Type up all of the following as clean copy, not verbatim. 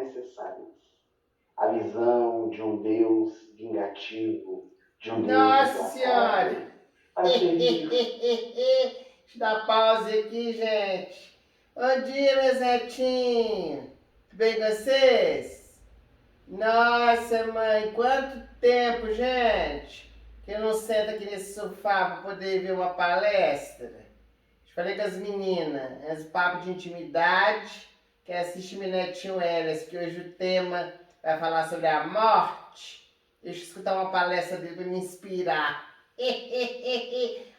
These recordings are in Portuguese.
necessárias. A visão de um Deus vingativo, de um Deus Nossa Senhora! para ferir. Deixa eu dar pausa aqui, gente. Bom dia, meus netinhos. Tudo bem com vocês? Nossa, mãe, quanto tempo, gente, que eu não sento aqui nesse sofá para poder ver uma palestra. Falei com as meninas, esse papo de intimidade, que assiste meu netinho Elas, que hoje o tema vai falar sobre a morte. Deixa eu escutar uma palestra dele para me inspirar.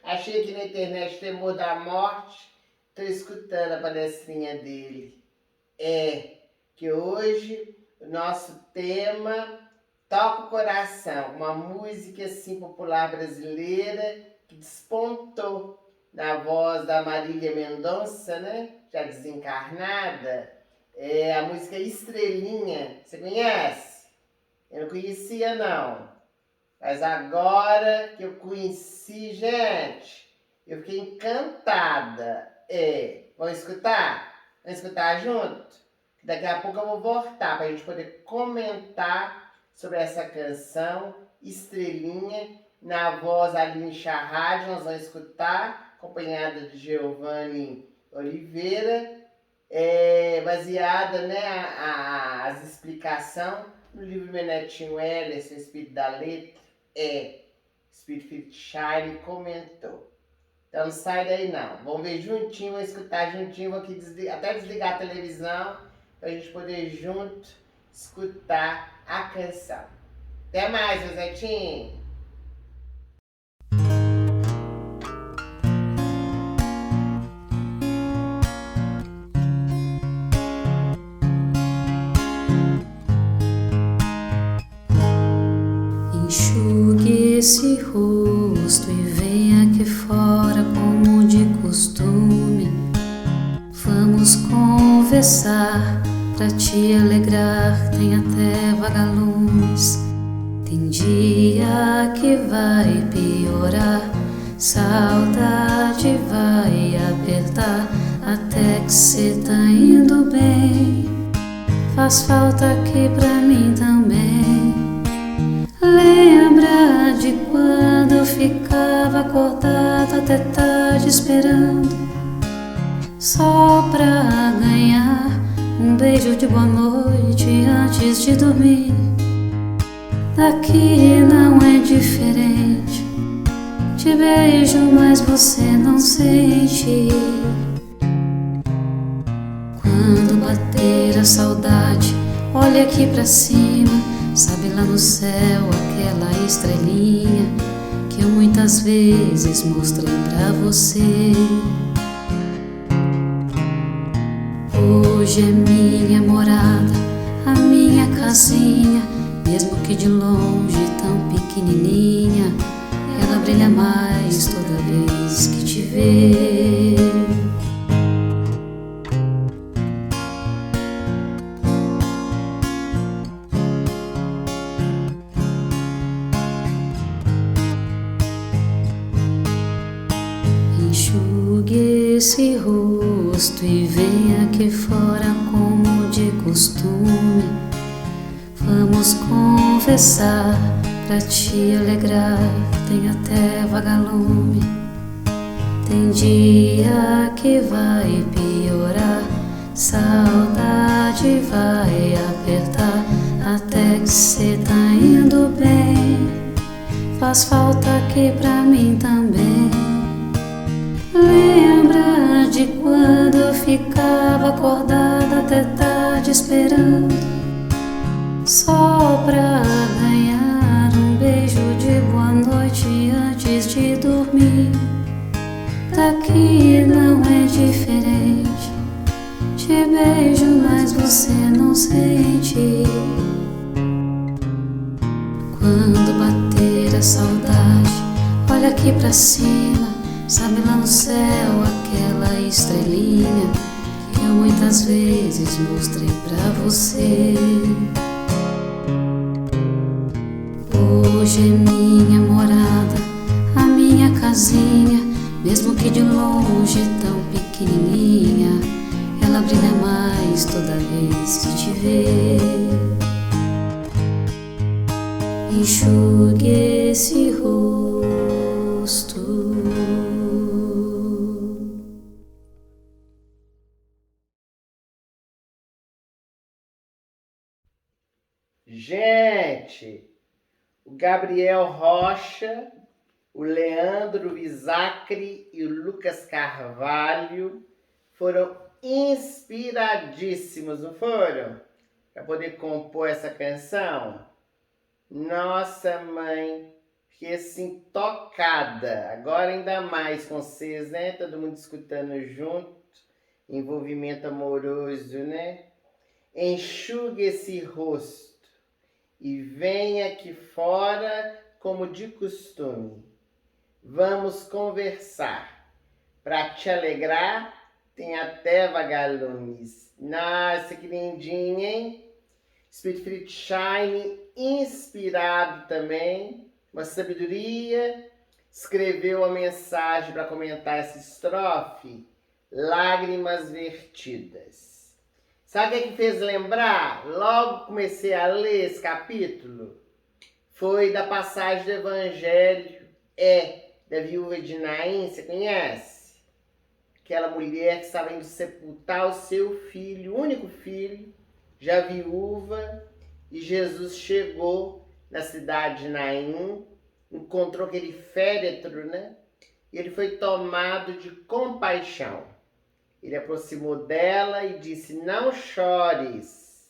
Achei aqui na internet Temor da Morte, estou escutando a palestrinha dele. Que hoje o nosso tema toca o coração, uma música assim popular brasileira que despontou na voz da Marília Mendonça, né? Já desencarnada. É a música Estrelinha. Você conhece? Eu não conhecia, não. Mas agora que eu conheci, gente, eu fiquei encantada. Vamos escutar? Vamos escutar junto? Daqui a pouco eu vou voltar para a gente poder comentar sobre essa canção Estrelinha, na voz da Aline Charrade. Nós vamos escutar, acompanhada de Giovanni Oliveira, baseada, né, as explicações no livro Meu Netinho Elas, o Espírito da Letra, Espírito Felipe Shine comentou. Então não sai daí não, vamos ver juntinho, vamos escutar juntinho, vou aqui até desligar a televisão, para a gente poder junto escutar a canção. Até mais, meus netinhos! Enxugue esse rosto e venha aqui fora como de costume. Vamos conversar pra te alegrar, tem até vagalumes. Tem dia que vai piorar, saudade vai apertar, até que cê tá indo bem. Faz falta aqui pra mim também. Lembra de quando eu ficava acordado até tarde esperando, só pra ganhar um beijo de boa noite antes de dormir. Daqui não é diferente, te beijo mas você não sente. Quando bater a saudade, olha aqui pra cima, sabe lá no céu aquela estrelinha que eu muitas vezes mostrei pra você. Hoje é minha morada, a minha casinha, mesmo que de longe tão pequenininha, ela brilha mais toda vez que te vê. Enxugue esse rosto e venha aqui fora como de costume. Vamos conversar pra te alegrar, tem até vagalume. Tem dia que vai piorar, saudade vai apertar, até que cê tá indo bem. Faz falta aqui pra mim também. Lembra de quando eu ficava acordada até tarde esperando, só pra ganhar um beijo de boa noite antes de dormir. Daqui não é diferente, te beijo mas você não sente. Quando bater a saudade, olha aqui pra cima, sabe lá no céu aquela estrelinha que eu muitas vezes mostrei pra você. Hoje é minha morada, a minha casinha, mesmo que de longe tão pequenininha, ela estrela brilha mais toda vez que te vê. Enxugue esse rosto. Gente, o Gabriel Rocha, o Leandro Visacri e o Lucas Carvalho foram inspiradíssimos, não foram? Para poder compor essa canção. Nossa, mãe, fiquei assim tocada. Agora ainda mais com vocês, né? Todo mundo escutando junto. Envolvimento amoroso, né? Enxugue esse rosto e venha aqui fora como de costume. Vamos conversar. Para te alegrar, tem até vagalumes. Nossa, que lindinho, hein? Spirit Free Shine, inspirado também, uma sabedoria, escreveu uma mensagem para comentar essa estrofe, Lágrimas Vertidas. Sabe o que fez lembrar? Logo comecei a ler esse capítulo, foi da passagem do Evangelho, da viúva de Naim, você conhece? Aquela mulher que estava indo sepultar o seu filho, o único filho, já viúva, e Jesus chegou na cidade de Naim, encontrou aquele féretro, né? E ele foi tomado de compaixão. Ele aproximou dela e disse, não chores.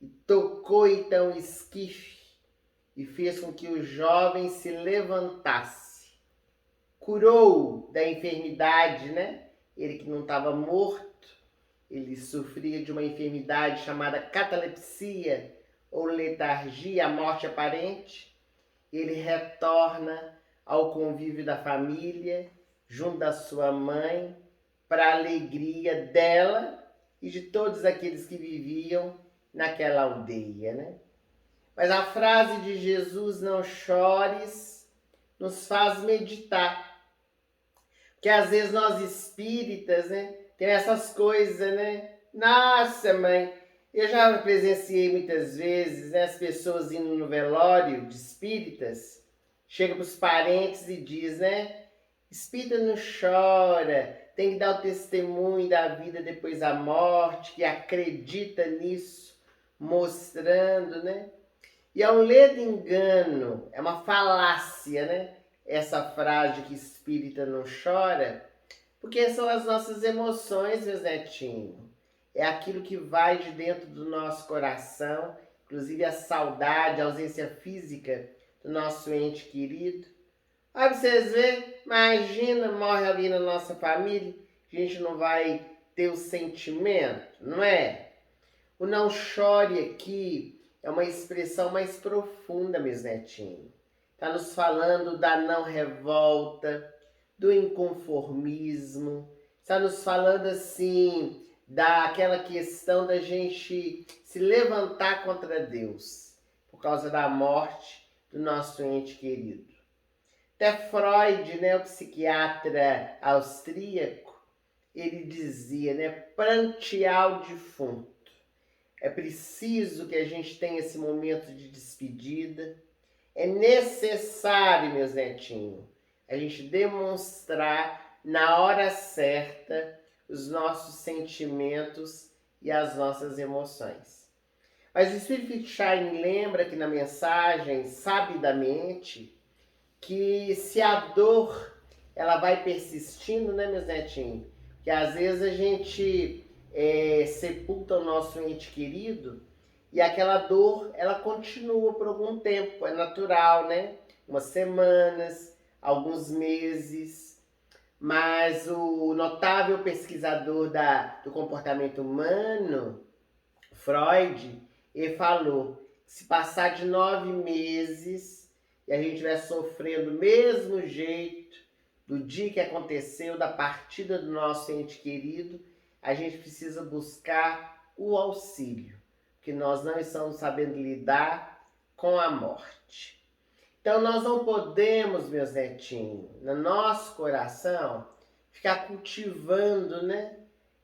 E tocou então o esquife e fez com que o jovem se levantasse. Curou da enfermidade, né? Ele que não estava morto. Ele sofria de uma enfermidade chamada catalepsia ou letargia, a morte aparente. Ele retorna ao convívio da família, junto da sua mãe, para a alegria dela e de todos aqueles que viviam naquela aldeia, né? Mas a frase de Jesus, não chores, nos faz meditar. Porque às vezes nós espíritas, né? Tem essas coisas, né? Nossa, mãe, eu já presenciei muitas vezes, né, as pessoas indo no velório de espíritas, chega para os parentes e diz, né? Espírita não chora, tem que dar o testemunho da vida depois da morte, que acredita nisso, mostrando, né? E é um ledo engano, é uma falácia, né? Essa frase que espírita não chora, porque são as nossas emoções, meus netinhos. É aquilo que vai de dentro do nosso coração, inclusive a saudade, a ausência física do nosso ente querido. Olha pra vocês verem, imagina, morre alguém na nossa família, a gente não vai ter o sentimento, não é? O não chore aqui é uma expressão mais profunda, meus netinhos. Está nos falando da não revolta, do inconformismo, está nos falando assim, daquela questão da gente se levantar contra Deus, por causa da morte do nosso ente querido. Até Freud, né, o psiquiatra austríaco, ele dizia, né, prantear o defunto. É preciso que a gente tenha esse momento de despedida. É necessário, meus netinhos, a gente demonstrar na hora certa os nossos sentimentos e as nossas emoções. Mas o Spirit Shine lembra que na mensagem, sabidamente, que se a dor ela vai persistindo, né, meus netinhos? Que às vezes a gente sepulta o nosso ente querido e aquela dor ela continua por algum tempo, é natural, né? Umas semanas, alguns meses. Mas o notável pesquisador do comportamento humano, Freud, ele falou que se passar de 9 meses e a gente estiver sofrendo do mesmo jeito do dia que aconteceu, da partida do nosso ente querido, a gente precisa buscar o auxílio, porque nós não estamos sabendo lidar com a morte. Então nós não podemos, meus netinhos, no nosso coração, ficar cultivando, né,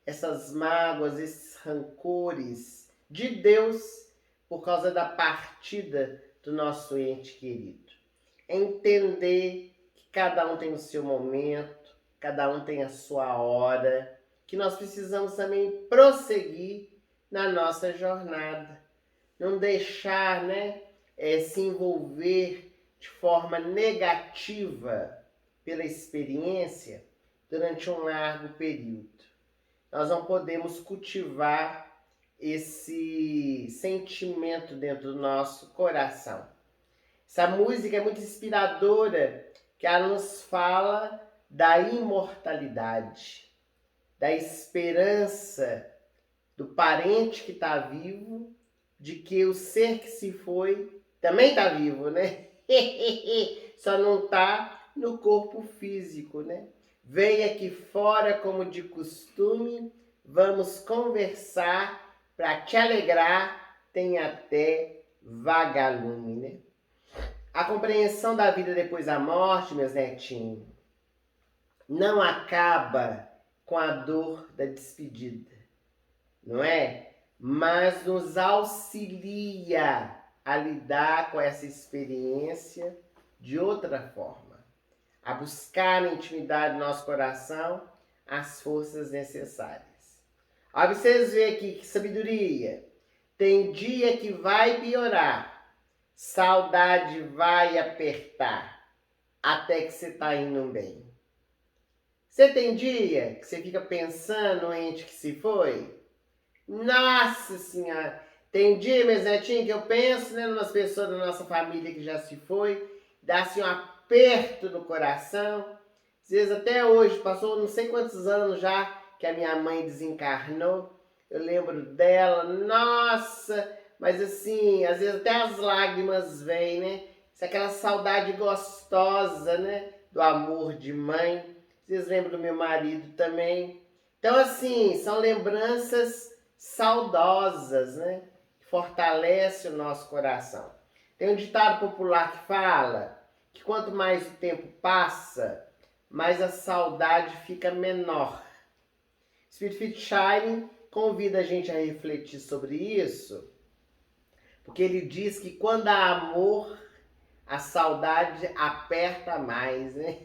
essas mágoas, esses rancores de Deus por causa da partida do nosso ente querido. É entender que cada um tem o seu momento, cada um tem a sua hora, que nós precisamos também prosseguir na nossa jornada. Não deixar, se envolver de forma negativa pela experiência durante um largo período. Nós não podemos cultivar esse sentimento dentro do nosso coração. Essa música é muito inspiradora, que ela nos fala da imortalidade, da esperança do parente que está vivo, de que o ser que se foi também está vivo, né? Só não está no corpo físico, né? Vem aqui fora como de costume, vamos conversar para te alegrar, tem até vagalume, né? A compreensão da vida depois da morte, meus netinhos, não acaba com a dor da despedida, não é? Mas nos auxilia a lidar com essa experiência de outra forma, a buscar na intimidade do nosso coração as forças necessárias. Olha, vocês veem aqui que sabedoria. Tem dia que vai piorar, saudade vai apertar, até que você está indo bem. Você tem dia que você fica pensando no ente que se foi? Nossa Senhora! Tem dia, meus netinhos, que eu penso nas pessoas da nossa família que já se foi, dá assim um aperto no coração. Às vezes até hoje, passou não sei quantos anos já que a minha mãe desencarnou, eu lembro dela, nossa, mas assim, às vezes até as lágrimas vêm, né? Isso é aquela saudade gostosa, né? Do amor de mãe. Vocês lembram do meu marido também? Então, assim, são lembranças saudosas, né? Que fortalece o nosso coração. Tem um ditado popular que fala que quanto mais o tempo passa, mais a saudade fica menor. Spirit Fit Shine convida a gente a refletir sobre isso, porque ele diz que quando há amor, a saudade aperta mais, né?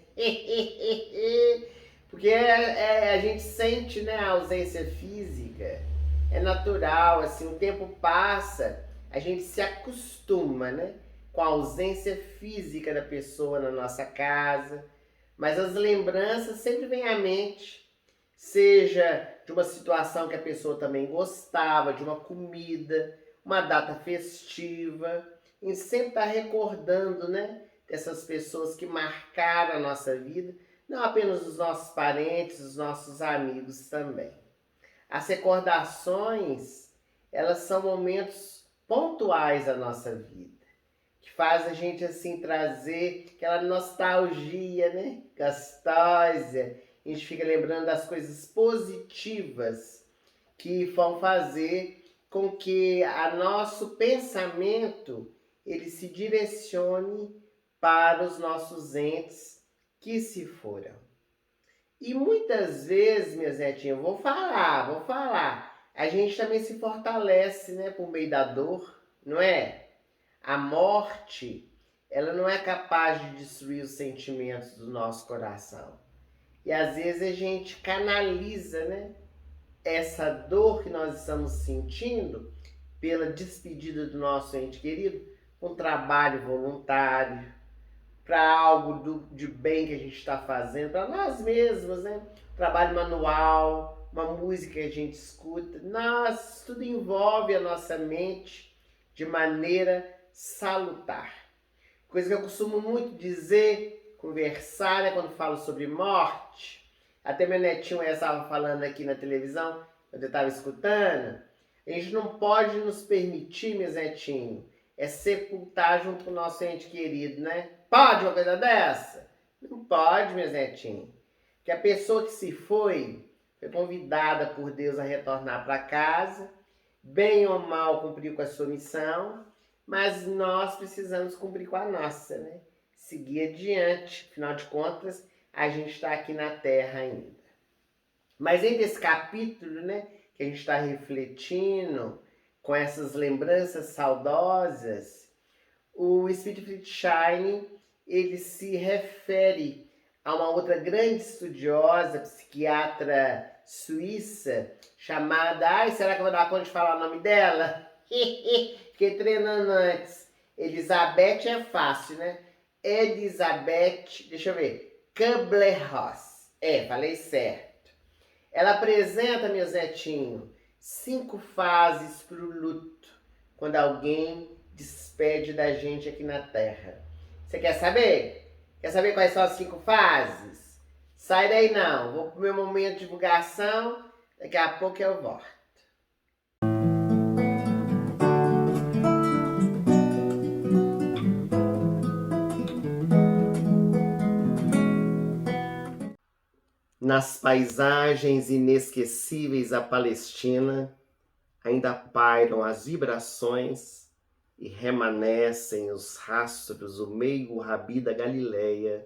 Porque a gente sente, a ausência física, é natural, assim, o tempo passa, a gente se acostuma, com a ausência física da pessoa na nossa casa, mas as lembranças sempre vêm à mente, seja de uma situação que a pessoa também gostava, de uma comida, uma data festiva, a gente sempre está recordando, dessas pessoas que marcaram a nossa vida, não apenas os nossos parentes, os nossos amigos também. As recordações, elas são momentos pontuais da nossa vida, que faz a gente assim trazer aquela nostalgia, gostosa. A gente fica lembrando das coisas positivas que vão fazer com que o nosso pensamento ele se direcione para os nossos entes que se foram. E muitas vezes, minhas netinhas, vou falar, a gente também se fortalece, por meio da dor, não é? A morte, ela não é capaz de destruir os sentimentos do nosso coração. E às vezes a gente canaliza, essa dor que nós estamos sentindo pela despedida do nosso ente querido, um trabalho voluntário, para algo de bem que a gente está fazendo, para nós mesmos, trabalho manual, uma música que a gente escuta. Nossa, isso tudo envolve a nossa mente de maneira salutar. Coisa que eu costumo muito dizer, conversar, quando falo sobre morte. Até meu netinho estava falando aqui na televisão, quando eu estava escutando. A gente não pode nos permitir, meus netinhos, sepultar junto com o nosso ente querido, Pode uma coisa dessa? Não pode, meus netinhos. Que a pessoa que se foi convidada por Deus a retornar para casa, bem ou mal cumpriu com a sua missão, mas nós precisamos cumprir com a nossa, Seguir adiante. Afinal de contas, a gente está aqui na Terra ainda. Mas dentro desse capítulo, né, que a gente está refletindo com essas lembranças saudosas, o Espírito Friedstein, ele se refere a uma outra grande estudiosa, psiquiatra suíça, chamada... Ai, será que eu vou dar conta de falar o nome dela? Fiquei treinando antes. Elizabeth é fácil, né? Elizabeth, deixa eu ver, Kubler-Ross. Falei certo. Ela apresenta, meus netinhos, 5 fases para o luto, quando alguém despede da gente aqui na Terra. Você quer saber? Quer saber quais são as 5 fases? Sai daí não, vou pro meu momento de divulgação, daqui a pouco eu volto. Nas paisagens inesquecíveis da Palestina, ainda pairam as vibrações e remanescem os rastros do meio Rabi da Galileia,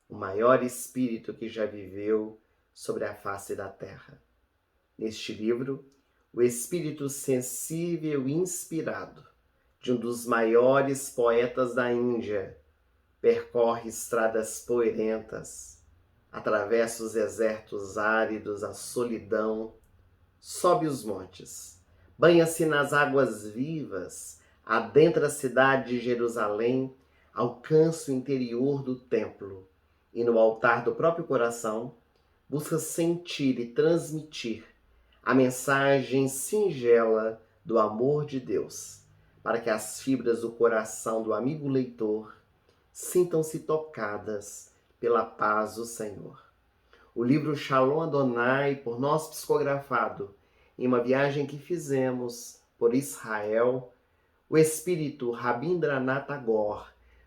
o maior espírito que já viveu sobre a face da terra. Neste livro, o espírito sensível e inspirado de um dos maiores poetas da Índia percorre estradas poeirentas, atravessa os desertos áridos, a solidão, sobe os montes, banha-se nas águas vivas, adentra a cidade de Jerusalém, alcança o interior do templo e no altar do próprio coração busca sentir e transmitir a mensagem singela do amor de Deus, para que as fibras do coração do amigo leitor sintam-se tocadas pela paz do Senhor. O livro Shalom Adonai, por nós psicografado, em uma viagem que fizemos por Israel, o espírito Rabindranath Tagore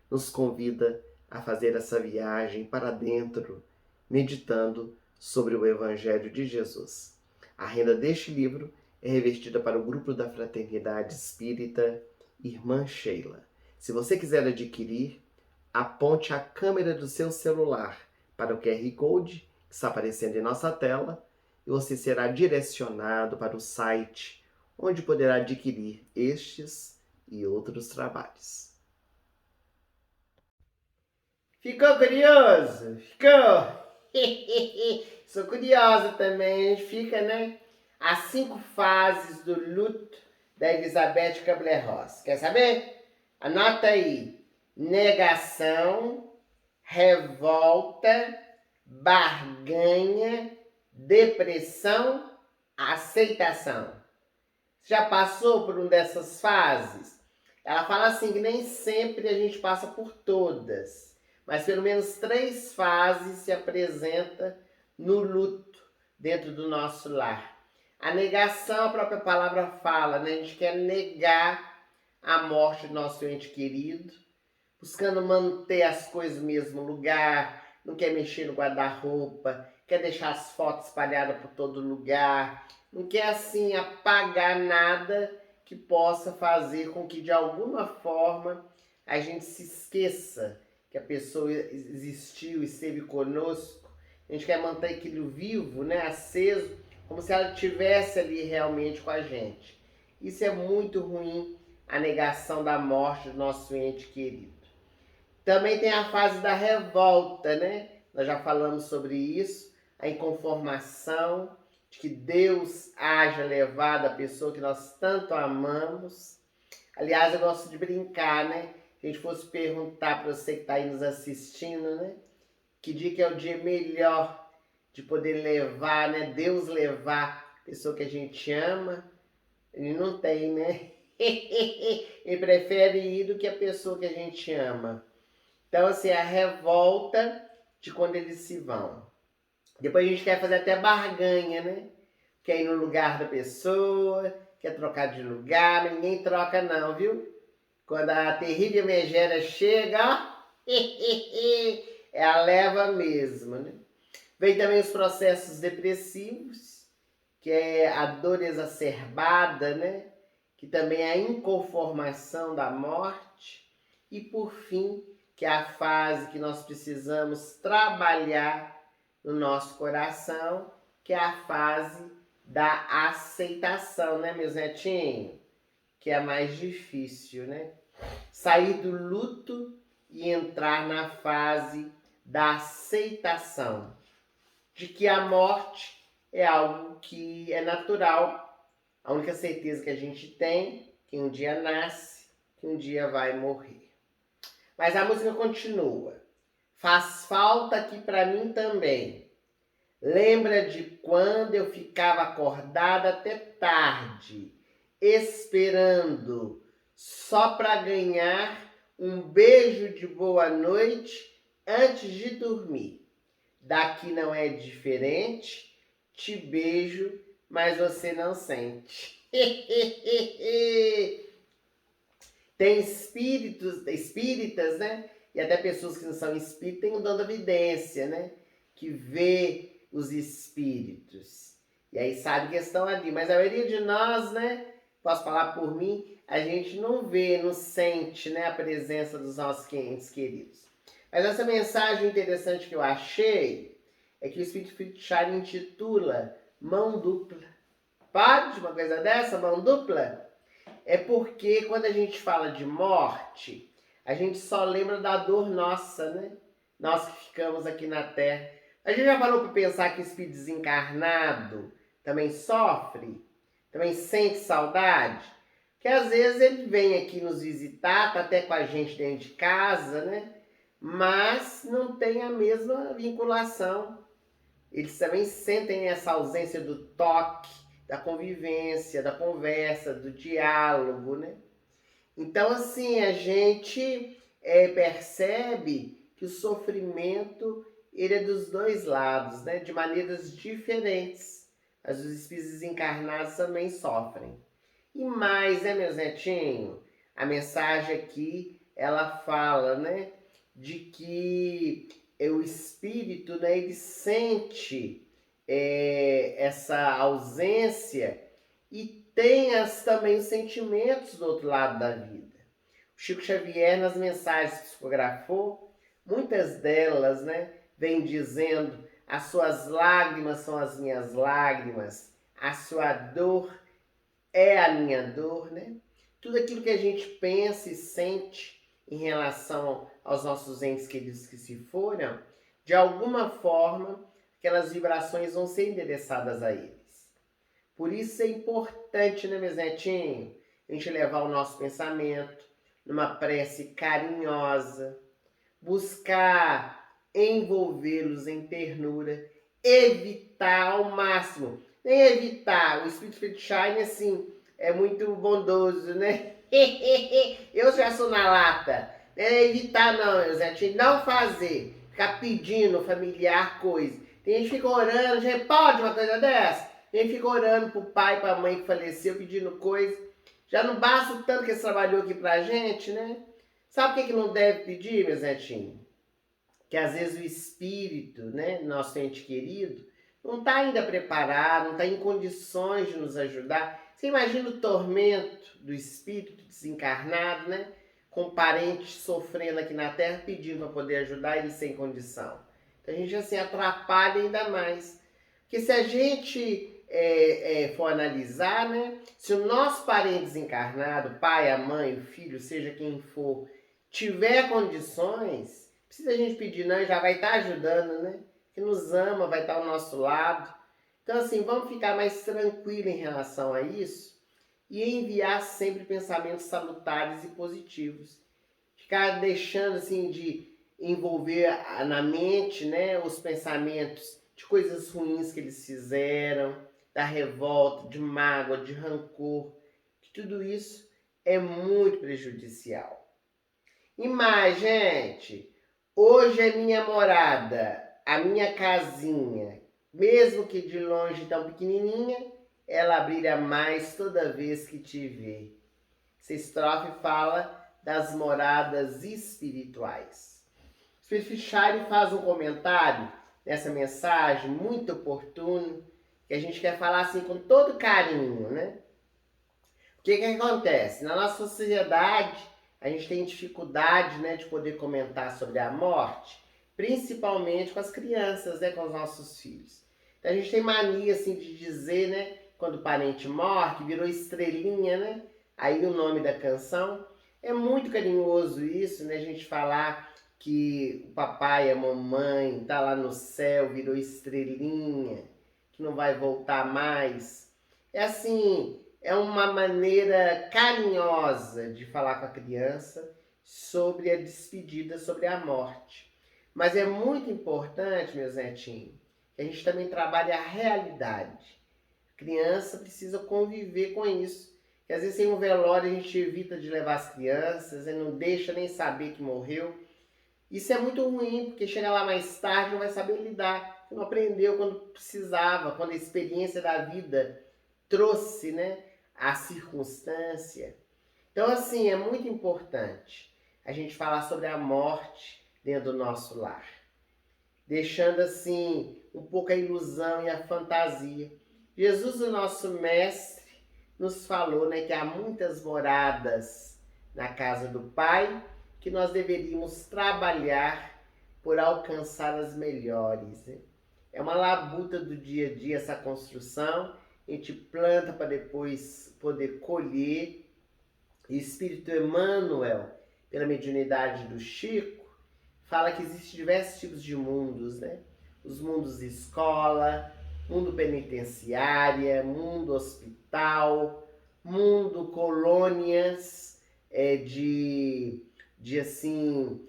nos convida a fazer essa viagem para dentro, meditando sobre o Evangelho de Jesus. A renda deste livro é revertida para o grupo da Fraternidade Espírita Irmã Sheila. Se você quiser adquirir, aponte a câmera do seu celular para o QR Code que está aparecendo em nossa tela e você será direcionado para o site onde poderá adquirir estes e outros trabalhos. Ficou curioso? Ficou? Sou curiosa também, a gente fica, né? As 5 fases do luto da Elizabeth Kubler-Ross. Quer saber? Anota aí. Negação, revolta, barganha, depressão, aceitação. Você já passou por uma dessas fases? Ela fala assim que nem sempre a gente passa por todas, mas pelo menos 3 fases se apresenta no luto dentro do nosso lar. A negação, a própria palavra fala, né? A gente quer negar a morte do nosso ente querido, buscando manter as coisas no mesmo lugar, não quer mexer no guarda-roupa, quer deixar as fotos espalhadas por todo lugar, não quer assim apagar nada que possa fazer com que de alguma forma a gente se esqueça que a pessoa existiu, esteve conosco. A gente quer manter aquilo vivo, né, aceso, como se ela estivesse ali realmente com a gente. Isso é muito ruim, a negação da morte do nosso ente querido. Também tem a fase da revolta, né? Nós já falamos sobre isso, a inconformação de que Deus haja levado a pessoa que nós tanto amamos. Aliás, eu gosto de brincar, né? Se a gente fosse perguntar para você que está aí nos assistindo, né? Que dia que é o dia melhor de poder levar, né? Deus levar a pessoa que a gente ama. Ele não tem, né? Ele prefere ir do que a pessoa que a gente ama. Então, assim, a revolta de quando eles se vão. Depois a gente quer fazer até barganha, né? Quer ir no lugar da pessoa, quer trocar de lugar, mas ninguém troca não, viu? Quando a terrível megera chega, ó, é a leva mesmo, né? Vem também os processos depressivos, que é a dor exacerbada, né? Que também é a inconformação da morte. E por fim, que é a fase que nós precisamos trabalhar no nosso coração, que é a fase da aceitação, né, meus netinhos? Que é a mais difícil, né? Sair do luto e entrar na fase da aceitação de que a morte é algo que é natural. A única certeza que a gente tem é que um dia nasce, que um dia vai morrer. Mas a música continua. Faz falta aqui para mim também. Lembra de quando eu ficava acordada até tarde, esperando só para ganhar um beijo de boa noite antes de dormir. Daqui não é diferente, te beijo, mas você não sente. Tem espíritas, né? E até pessoas que não são espíritas têm o dom da vidência, né? Que vê os espíritos. E aí sabe que estão ali. Mas a maioria de nós, né? Posso falar por mim, a gente não vê, não sente, né, a presença dos nossos entes queridos. Mas essa mensagem interessante que eu achei é que o Espírito Friedrich intitula Mão Dupla. Pode uma coisa dessa, mão dupla? É porque quando a gente fala de morte, a gente só lembra da dor nossa, né? Nós que ficamos aqui na Terra. A gente já parou para pensar que o espírito desencarnado também sofre? Também sente saudade? Porque às vezes ele vem aqui nos visitar, tá até com a gente dentro de casa, né? Mas não tem a mesma vinculação. Eles também sentem essa ausência do toque, da convivência, da conversa, do diálogo, né? Então, assim, a gente percebe que o sofrimento ele é dos dois lados, né? De maneiras diferentes. Mas os espíritos desencarnados também sofrem. E mais, né, meus netinhos? A mensagem aqui, ela fala, né? De que o espírito, né, ele sente essa ausência e tem também os sentimentos do outro lado da vida. O Chico Xavier, nas mensagens que psicografou, muitas delas, né, vem dizendo: as suas lágrimas são as minhas lágrimas, a sua dor é a minha dor, né? Tudo aquilo que a gente pensa e sente em relação aos nossos entes queridos que se foram, de alguma forma, aquelas vibrações vão ser endereçadas a eles. Por isso é importante, né, meus netinhos, a gente levar o nosso pensamento numa prece carinhosa, buscar envolvê-los em ternura, evitar ao máximo, nem evitar, o Espírito Friedrich, assim, é muito bondoso, né? Eu já sou na lata, evitar não, meus netinhos, não fazer, ficar pedindo familiar coisa. Tem gente que fica orando, gente, pode uma coisa dessa? Tem gente que fica orando pro pai, pra mãe que faleceu, pedindo coisa. Já não basta o tanto que eles trabalhou aqui pra gente, né? Sabe o que não deve pedir, meus netinhos? Que às vezes o espírito, né, nosso ente querido, não está ainda preparado, não está em condições de nos ajudar. Você imagina o tormento do espírito desencarnado, né? Com parentes sofrendo aqui na Terra, pedindo para poder ajudar ele sem condição. Então a gente assim atrapalha ainda mais. Porque se a gente for analisar, né? Se o nosso parente desencarnado, pai, a mãe, o filho, seja quem for, tiver condições, precisa a gente pedir, não, já vai estar ajudando, né? Que nos ama, vai estar ao nosso lado. Então assim, vamos ficar mais tranquilos em relação a isso e enviar sempre pensamentos salutares e positivos. Ficar deixando assim de envolver na mente, né, os pensamentos de coisas ruins que eles fizeram, da revolta, de mágoa, de rancor, que tudo isso é muito prejudicial. E mais, gente, hoje é minha morada, a minha casinha, mesmo que de longe tão pequenininha, ela brilha mais toda vez que te vê. Essa estrofe fala das moradas espirituais. O Espírito Friedrich faz um comentário nessa mensagem muito oportuno, que a gente quer falar assim com todo carinho, né? O que acontece? Na nossa sociedade, a gente tem dificuldade, né, de poder comentar sobre a morte, principalmente com as crianças, né, com os nossos filhos. A gente tem mania assim de dizer, né? Quando o parente morre, que virou estrelinha, né? Aí o nome da canção. É muito carinhoso isso, né? A gente falar que o papai e a mamãe tá lá no céu, virou estrelinha, que não vai voltar mais. É assim, é uma maneira carinhosa de falar com a criança sobre a despedida, sobre a morte. Mas é muito importante, meus netinhos, que a gente também trabalhe a realidade. A criança precisa conviver com isso. Que às vezes em um velório a gente evita de levar as crianças, e não deixa nem saber que morreu. Isso é muito ruim, porque chega lá mais tarde não vai saber lidar. Não aprendeu quando precisava, quando a experiência da vida trouxe, né, a circunstância. Então, assim, é muito importante a gente falar sobre a morte dentro do nosso lar. Deixando, assim, um pouco a ilusão e a fantasia. Jesus, o nosso mestre, nos falou, né, que há muitas moradas na casa do Pai, que nós deveríamos trabalhar por alcançar as melhores. Né? É uma labuta do dia a dia essa construção. A gente planta para depois poder colher. E o Espírito Emmanuel, pela mediunidade do Chico, fala que existem diversos tipos de mundos, né? Os mundos de escola, mundo penitenciária, mundo hospital, mundo colônias de assim,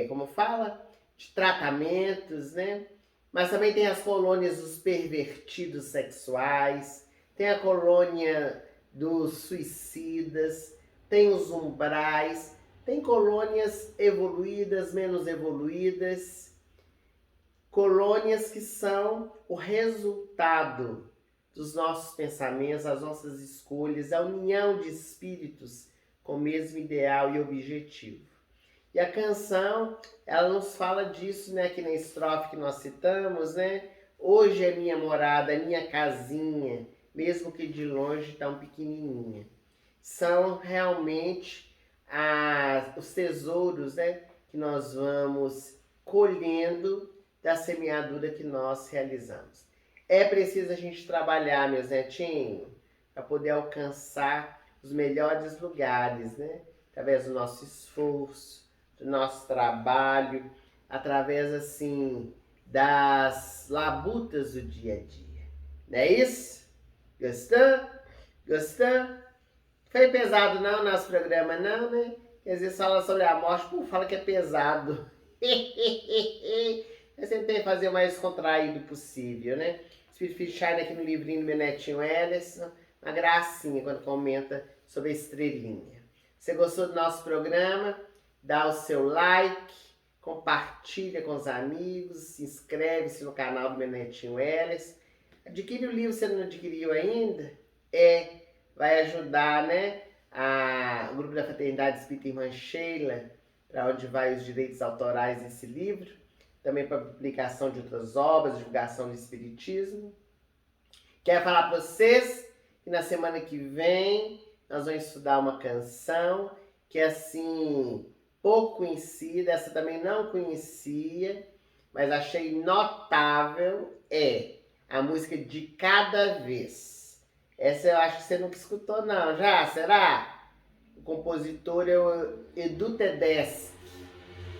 como fala? De tratamentos, né? Mas também tem as colônias dos pervertidos sexuais, tem a colônia dos suicidas, tem os umbrais, tem colônias evoluídas, menos evoluídas, colônias que são o resultado dos nossos pensamentos, das nossas escolhas, a união de espíritos com o mesmo ideal e objetivo. E a canção, ela nos fala disso, né, aqui na estrofe que nós citamos, né? Hoje é minha morada, é minha casinha, mesmo que de longe tão pequenininha. São realmente os tesouros, né, que nós vamos colhendo da semeadura que nós realizamos. É preciso a gente trabalhar, meus netinhos, para poder alcançar os melhores lugares, né? Através do nosso esforço, do nosso trabalho, através, assim, das labutas do dia a dia. Não é isso? Gostou? Gostou? Foi pesado não, nosso programa não, né? Às vezes fala sobre a morte, fala que é pesado. Eu tentei fazer o mais contraído possível, né? Espírito Fichard aqui no livrinho do meu netinho Ellison, uma gracinha quando comenta sobre a estrelinha. Você gostou do nosso programa? Dá o seu like, compartilha com os amigos, inscreve-se no canal do meu netinho Ellison. Adquire o livro se não adquiriu ainda. Vai ajudar, né? O grupo da Fraternidade Espírita Irmã Sheila, para onde vai os direitos autorais desse livro. Também para publicação de outras obras, divulgação do Espiritismo. Quero falar para vocês que na semana que vem nós vamos estudar uma canção que é assim, pouco conhecida, essa também não conhecia, mas achei notável, a música De Cada Vez. Essa eu acho que você nunca escutou não, já? Será? O compositor é o Edu Tedeschi.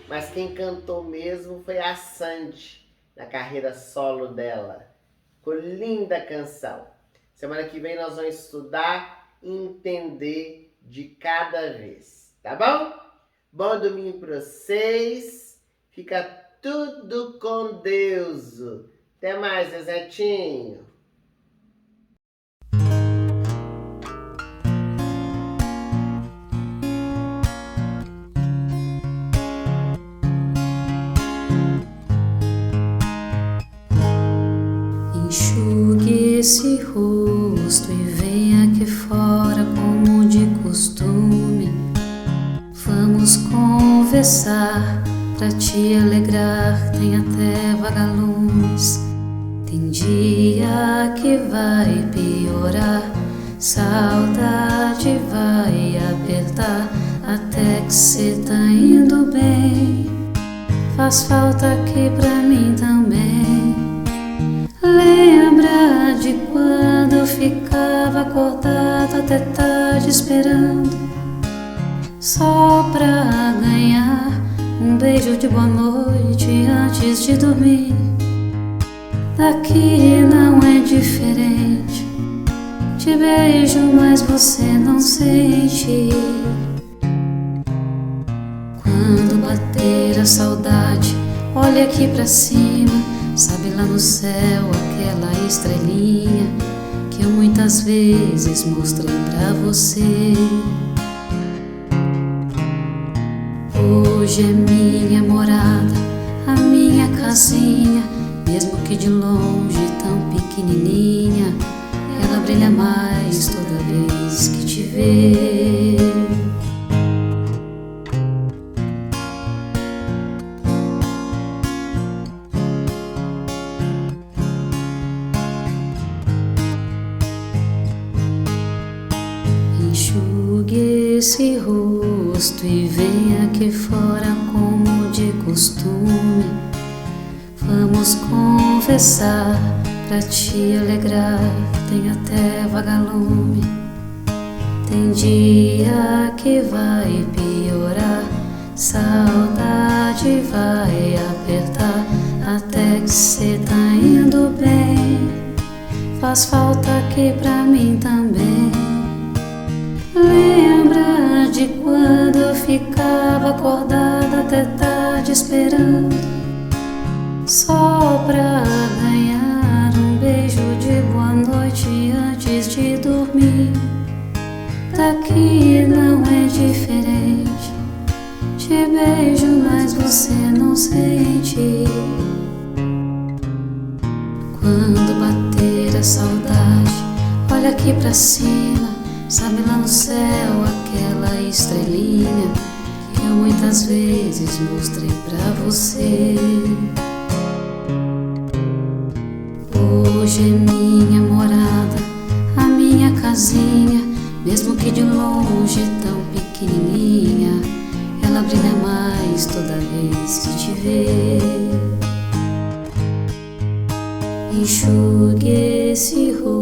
Mas quem cantou mesmo foi a Sandy, na carreira solo dela. Ficou linda a canção. Semana que vem nós vamos estudar e entender de cada vez. Tá bom? Bom domingo para vocês. Fica tudo com Deus. Até mais, Zezinho. Enxugue esse rosto e venha aqui fora como de costume. Vamos conversar pra te alegrar, tem até vagalumes. Tem dia que vai piorar, saudade vai apertar, até que cê tá indo bem. Faz falta aqui pra mim também. Lembra de quando eu ficava acordado até tarde esperando, só pra ganhar um beijo de boa noite antes de dormir? Daqui não é diferente, te beijo mas você não sente. Quando bater a saudade, olha aqui pra cima, sabe lá no céu aquela estrelinha que eu muitas vezes mostrei pra você. Hoje é minha morada, a minha casinha, mesmo que de longe tão pequenininha, ela brilha mais toda vez que te vê. Enxugue esse rosto e venha aqui fora como de costume. Vamos conversar pra te alegrar, tem até vagalume. Tem dia que vai piorar, saudade vai apertar, até que cê tá indo bem. Faz falta aqui pra mim também. Lembra de quando eu ficava acordada até tarde esperando, só pra ganhar um beijo de boa noite antes de dormir? Daqui não é diferente, te beijo mas você não sente. Quando bater a saudade, olha aqui pra cima, sabe lá no céu aquela estrelinha que eu muitas vezes mostrei pra você. Hoje é minha morada, a minha casinha, mesmo que de longe tão pequenininha, ela brilha mais toda vez que te vê. Enxugue esse rosto.